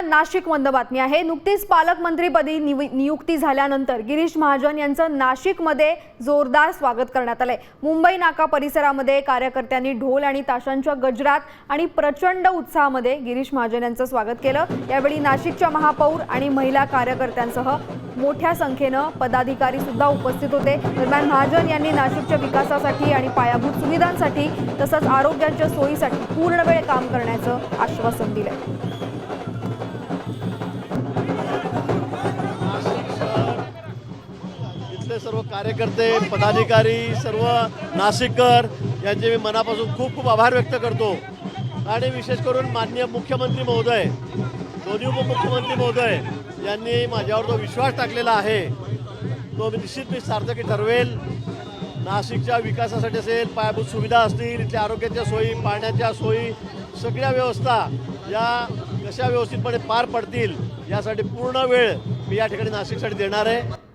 नाशिकमधून बातमी आहे। नुकतीच पालकमंत्रीपदी नियुक्ती झाल्यानंतर गिरीश महाजन यांचं नाशिकमध्ये जोरदार स्वागत करण्यात आलंय। मुंबई नाका परिसरामध्ये कार्यकर्त्यांनी ढोल आणि ताशांच्या गजरात आणि प्रचंड उत्साहामध्ये गिरीश महाजन यांचं स्वागत केलं। यावेळी नाशिकच्या महापौर आणि महिला कार्यकर्त्यांसह मोठ्या संख्येने पदाधिकारी सुद्धा उपस्थित होते। दरम्यान महाजन यांनी नाशिकच्या विकासासाठी आणि पायाभूत सुविधांसाठी तसंच आरोग्याच्या सोयीसाठी पूर्ण वेळ काम करण्याचं आश्वासन दिलंय। इथले सर्व कार्यकर्ते, पदाधिकारी, सर्व नाशिककर यांचे मी मनापासून खूप खूप आभार व्यक्त करतो। आणि विशेष करून माननीय मुख्यमंत्री महोदय, दोन्ही उपमुख्यमंत्री महोदय यांनी माझ्यावर जो विश्वास टाकलेला आहे तो निश्चित मी सार्थकी ठरवेल। नाशिकच्या विकासासाठी असेल, पायाभूत सुविधा असतील, इथल्या आरोग्याच्या सोयी, पाण्याच्या सोयी, सगळ्या व्यवस्था या कशा व्यवस्थितपणे पार पडतील यासाठी पूर्ण वेळ मी या ठिकाणी नाशिकसाठी देणार आहे।